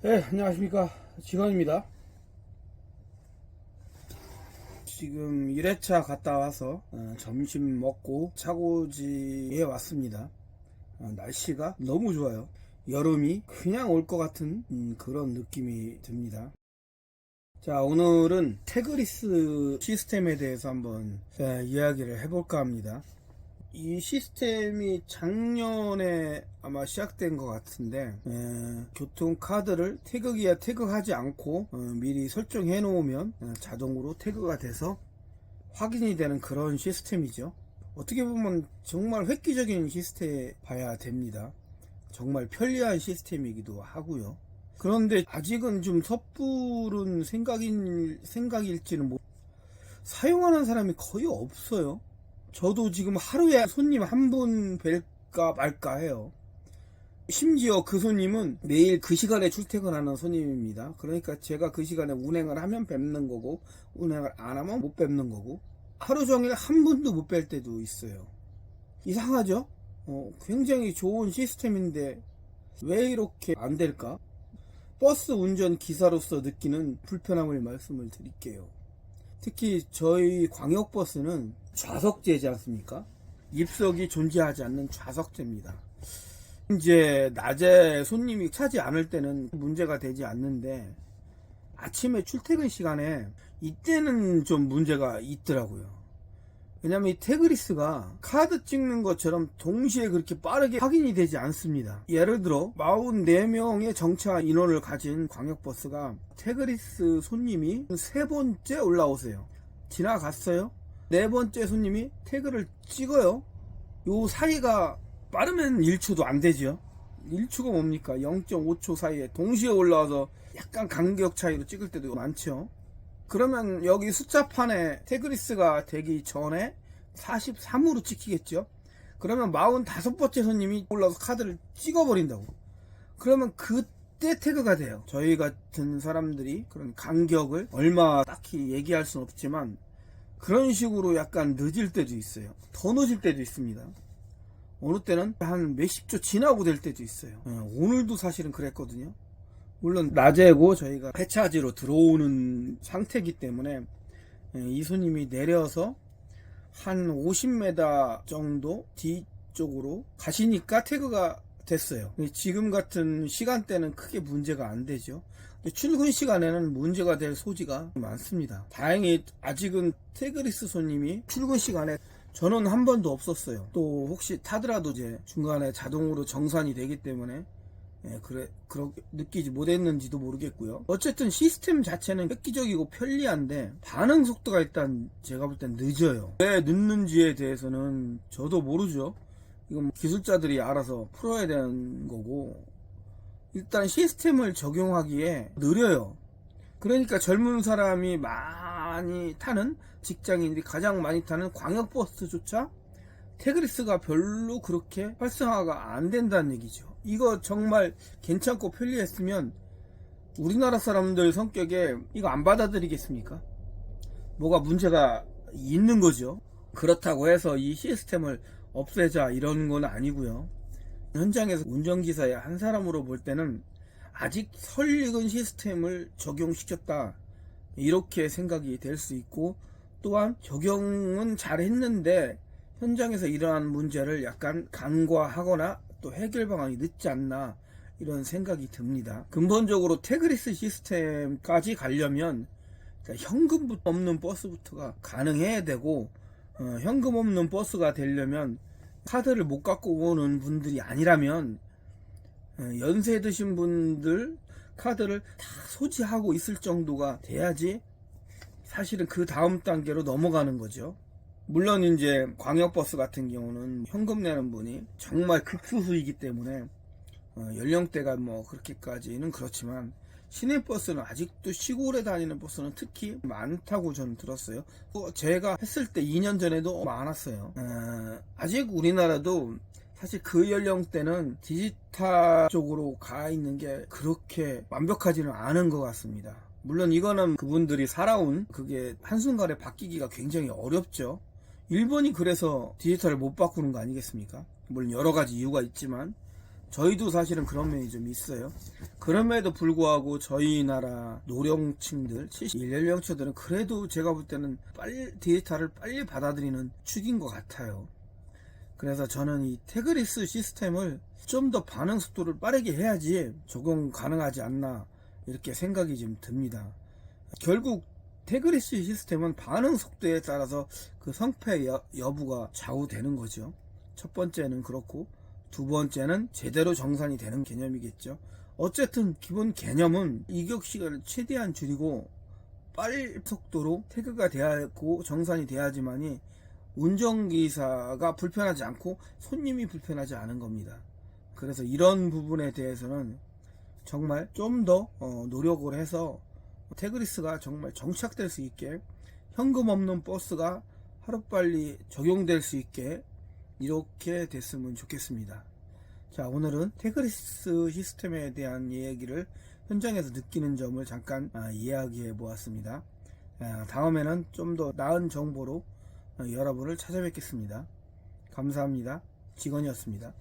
네, 안녕하십니까. 직원입니다. 지금 1회차 갔다 와서 점심 먹고 차고지에 왔습니다. 날씨가 너무 좋아요. 여름이 그냥 올 것 같은 그런 느낌이 듭니다. 자, 오늘은 태그리스 시스템에 대해서 한번 이야기를 해볼까 합니다. 이 시스템이 작년에 아마 시작된 것 같은데, 교통카드를 태그기에 태그하지 않고 미리 설정해 놓으면 자동으로 태그가 돼서 확인이 되는 그런 시스템이죠. 어떻게 보면 정말 획기적인 시스템 봐야 됩니다. 정말 편리한 시스템이기도 하고요. 그런데 아직은 좀 섣부른 생각일지는 사용하는 사람이 거의 없어요. 저도 지금 하루에 손님 한 분 뵐까 말까 해요. 심지어 그 손님은 매일 그 시간에 출퇴근하는 손님입니다. 그러니까 제가 그 시간에 운행을 하면 뵙는 거고, 운행을 안 하면 못 뵙는 거고, 하루 종일 한 분도 못 뵐 때도 있어요. 이상하죠? 굉장히 좋은 시스템인데 왜 이렇게 안 될까? 버스 운전 기사로서 느끼는 불편함을 말씀을 드릴게요. 특히 저희 광역버스는 좌석제지 않습니까? 입석이 존재하지 않는 좌석제입니다. 이제 낮에 손님이 차지 않을 때는 문제가 되지 않는데 아침에 출퇴근 시간에 이때는 좀 문제가 있더라고요. 왜냐면 이 태그리스가 카드 찍는 것처럼 동시에 그렇게 빠르게 확인이 되지 않습니다. 예를 들어 44명의 정차 인원을 가진 광역버스가 태그리스 손님이 세 번째 올라오세요. 지나갔어요. 네 번째 손님이 태그를 찍어요. 요 사이가 빠르면 1초도 안 되죠. 1초가 뭡니까? 0.5초 사이에 동시에 올라와서 약간 간격 차이로 찍을 때도 많죠. 그러면 여기 숫자판에 태그리스가 되기 전에 43으로 찍히겠죠. 그러면 45번째 손님이 올라서 카드를 찍어버린다고. 그러면 그때 태그가 돼요. 저희 같은 사람들이 그런 간격을 얼마 딱히 얘기할 수는 없지만 그런 식으로 약간 늦을 때도 있어요. 더 늦을 때도 있습니다. 어느 때는 한 몇십 초 지나고 될 때도 있어요. 오늘도 사실은 그랬거든요. 물론 낮에고 저희가 폐차지로 들어오는 상태이기 때문에 이 손님이 내려서 한 50m 정도 뒤쪽으로 가시니까 태그가 됐어요. 지금 같은 시간대는 크게 문제가 안 되죠. 출근 시간에는 문제가 될 소지가 많습니다. 다행히 아직은 태그리스 손님이 출근 시간에 저는 한 번도 없었어요. 또 혹시 타더라도 이제 중간에 자동으로 정산이 되기 때문에 그렇게 느끼지 못했는지도 모르겠고요. 어쨌든 시스템 자체는 획기적이고 편리한데 반응 속도가 일단 제가 볼 땐 늦어요. 왜 늦는지에 대해서는 저도 모르죠. 이건 기술자들이 알아서 풀어야 되는 거고, 일단 시스템을 적용하기에 느려요. 그러니까 젊은 사람이 많이 타는, 직장인들이 가장 많이 타는 광역버스조차 태그리스가 별로 그렇게 활성화가 안 된다는 얘기죠. 이거 정말 괜찮고 편리했으면 우리나라 사람들 성격에 이거 안 받아들이겠습니까? 뭐가 문제가 있는 거죠. 그렇다고 해서 이 시스템을 없애자 이런 건 아니고요. 현장에서 운전기사의 한 사람으로 볼 때는 아직 설익은 시스템을 적용시켰다 이렇게 생각이 될 수 있고, 또한 적용은 잘 했는데 현장에서 이러한 문제를 약간 간과하거나 또 해결 방안이 늦지 않나 이런 생각이 듭니다. 근본적으로 태그리스 시스템까지 가려면 현금 없는 버스부터가 가능해야 되고, 현금 없는 버스가 되려면 카드를 못 갖고 오는 분들이 아니라면 연세 드신 분들 카드를 다 소지하고 있을 정도가 돼야지 사실은 그 다음 단계로 넘어가는 거죠. 물론 이제 광역버스 같은 경우는 현금 내는 분이 정말 극소수이기 때문에 연령대가 뭐 그렇게까지는 그렇지만 시내버스는 아직도 시골에 다니는 버스는 특히 많다고 저는 들었어요. 제가 했을 때 2년 전에도 많았어요. 아직 우리나라도 사실 그 연령대는 디지털 쪽으로 가 있는 게 그렇게 완벽하지는 않은 것 같습니다. 물론 이거는 그분들이 살아온 그게 한순간에 바뀌기가 굉장히 어렵죠. 일본이 그래서 디지털을 못 바꾸는 거 아니겠습니까? 물론 여러 가지 이유가 있지만 저희도 사실은 그런 면이 좀 있어요. 그럼에도 불구하고 저희 나라 노령층들, 71연령차들은 그래도 제가 볼 때는 빨리 데이터를 빨리 받아들이는 축인 것 같아요. 그래서 저는 이 태그리스 시스템을 좀 더 반응 속도를 빠르게 해야지 적용 가능하지 않나 이렇게 생각이 좀 듭니다. 결국 태그리스 시스템은 반응 속도에 따라서 그 성패 여부가 좌우되는 거죠. 첫 번째는 그렇고 두 번째는 제대로 정산이 되는 개념이겠죠. 어쨌든 기본 개념은 이격 시간을 최대한 줄이고 빠른 속도로 태그가 돼야하고 정산이 돼야지만이 운전기사가 불편하지 않고 손님이 불편하지 않은 겁니다. 그래서 이런 부분에 대해서는 정말 좀 더 노력을 해서 태그리스가 정말 정착될 수 있게, 현금 없는 버스가 하루빨리 적용될 수 있게 이렇게 됐으면 좋겠습니다. 자, 오늘은 태그리스 시스템에 대한 얘기를 현장에서 느끼는 점을 잠깐 이야기해 보았습니다. 다음에는 좀 더 나은 정보로 여러분을 찾아뵙겠습니다. 감사합니다. 직원이었습니다.